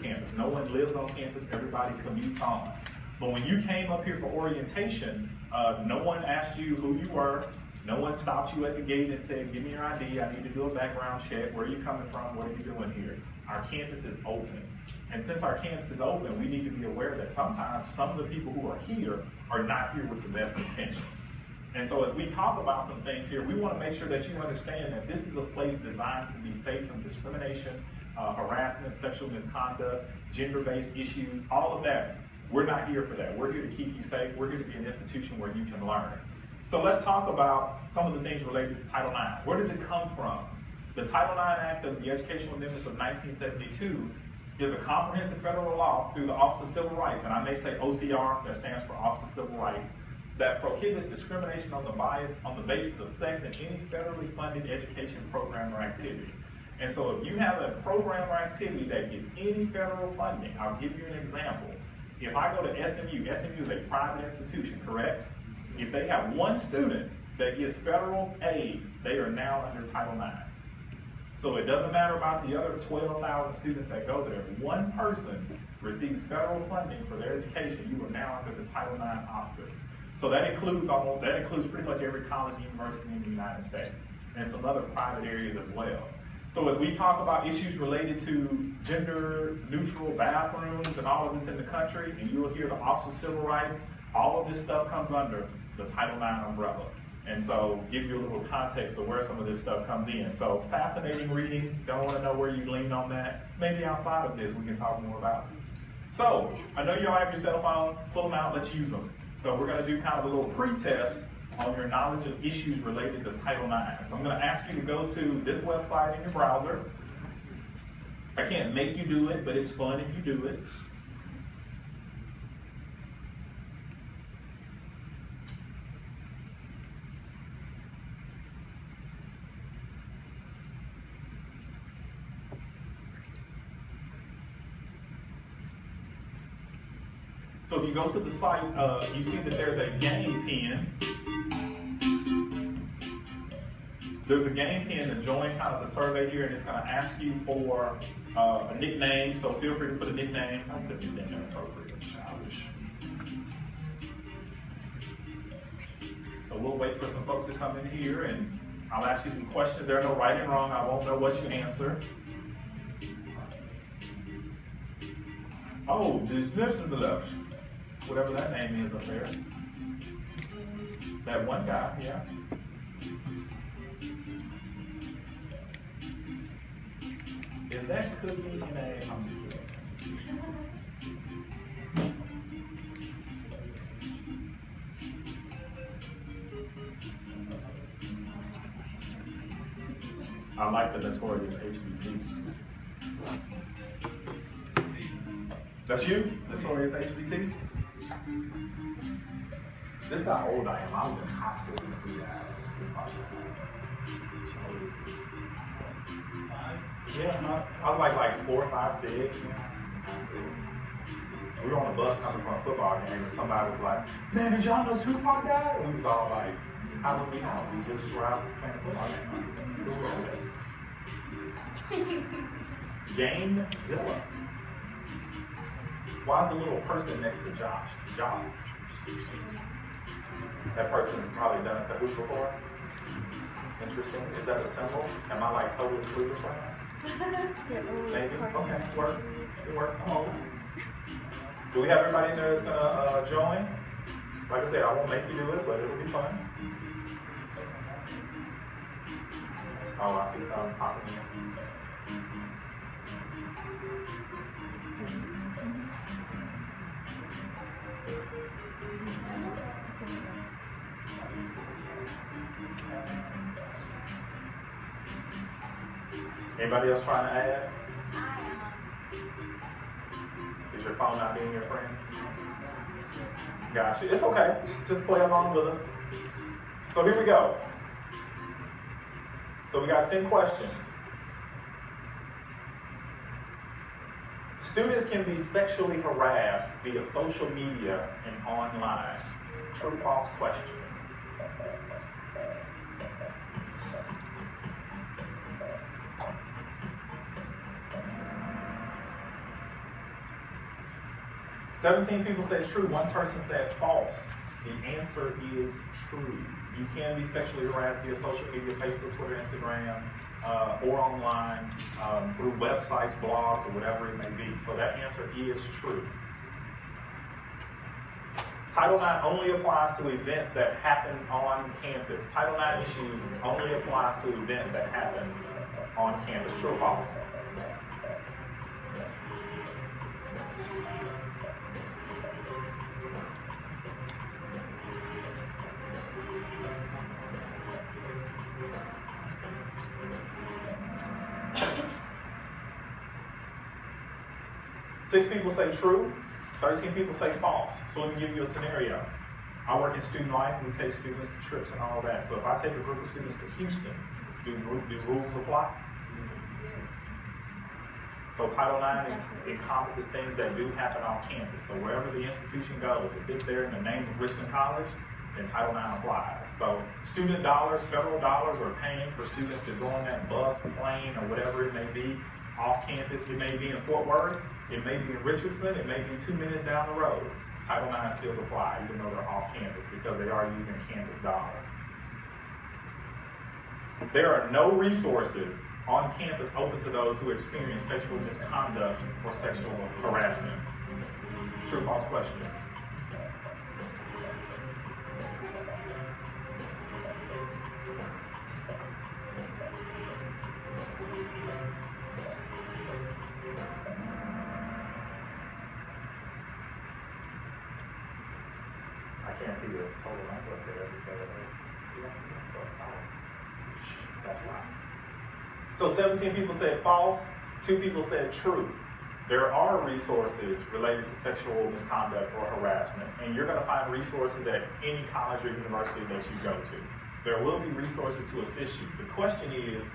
campus. No one lives on campus, everybody commutes on. But when you came up here for orientation, no one asked you who you were. No one stopped you at the gate and said, give me your ID, I need to do a background check. Where are you coming from? What are you doing here? Our campus is open. And since our campus is open, we need to be aware that sometimes some of the people who are here are not here with the best intentions. And so as we talk about some things here, we want to make sure that you understand that this is a place designed to be safe from discrimination, harassment, sexual misconduct, gender-based issues, all of that. We're not here for that. We're here to keep you safe. We're here to be an institution where you can learn. So let's talk about some of the things related to Title IX. Where does it come from? The Title IX Act of the Educational Amendments of 1972 is a comprehensive federal law through the Office of Civil Rights, and I may say OCR, that stands for Office of Civil Rights, that prohibits discrimination on the basis of sex in any federally funded education program or activity. And so if you have a program or activity that gets any federal funding, I'll give you an example. If I go to SMU is a private institution, correct? If they have one student that gets federal aid, they are now under Title IX. So it doesn't matter about the other 12,000 students that go there. If one person receives federal funding for their education, you are now under the Title IX auspice. So that includes pretty much every college and university in the United States, and some other private areas as well. So as we talk about issues related to gender-neutral bathrooms and all of this in the country, and you'll hear the Office of Civil Rights, all of this stuff comes under the Title IX umbrella. And so give you a little context of where some of this stuff comes in. So fascinating reading. Don't want to know where you gleaned on that. Maybe outside of this we can talk more about it. So I know you all have your cell phones. Pull them out. Let's use them. So we're going to do kind of a little pre-test on your knowledge of issues related to Title IX. So I'm going to ask you to go to this website in your browser. I can't make you do it, but it's fun if you do it. So if you go to the site, you see that there's a game pin. There's a game pin to join kind of the survey here, and it's going to ask you for a nickname. So feel free to put a nickname. I put a nickname appropriate, childish. So we'll wait for some folks to come in here, and I'll ask you some questions. There are no right and wrong. I won't know what you answer. Oh, there's listen to the left. Whatever that name is up there. That one guy, yeah. Is that cookie in a, I'm just kidding. I like the notorious HBT. That's you? Notorious HBT? This is how old I am. I was in high school when we had Tupac. Yeah, I was like 4, 5, 6. We were on a bus coming from a football game, and somebody was like, "Man, did y'all know Tupac died?" And we was all like, "How would we know? We just were out playing a football game." Gamezilla. Why is the little person next to Josh? Joss. That person's probably done a Kahoot before. Interesting. Is that a symbol? Am I like totally clueless right now? Maybe. Okay, it works. It works. I'm old. Do we have everybody in there that's gonna join? Like I said, I won't make you do it, but it'll be fun. Oh, I see some popping in. Anybody else trying to add? Is your phone not being your friend? Gotcha. It's okay. Just play along with us. So here we go. So we got 10 questions. Students can be sexually harassed via social media and online. True, false question. 17 people said true, one person said false. The answer is true. You can be sexually harassed via social media, Facebook, Twitter, Instagram, or online, through websites, blogs, or whatever it may be. So that answer is true. Title IX only applies to events that happen on campus. Title IX issues only applies to events that happen on campus. True or false? Six people say true, 13 people say false. So let me give you a scenario. I work in student life and we take students to trips and all that. So if I take a group of students to Houston, do rules apply? So Title IX encompasses things that do happen off campus. So wherever the institution goes, if it's there in the name of Richland College, then Title IX applies. So student dollars, federal dollars are paying for students to go on that bus, plane, or whatever it may be off campus. It may be in Fort Worth, it may be in Richardson, it may be 2 minutes down the road. Title IX still apply, even though they're off campus, because they are using campus dollars. There are no resources on campus open to those who experience sexual misconduct or sexual harassment. True or false question? I can't see the total number up there because that's why. So 17 people said false, 2 people said true. There are resources related to sexual misconduct or harassment, and you're going to find resources at any college or university that you go to. There will be resources to assist you. The question is,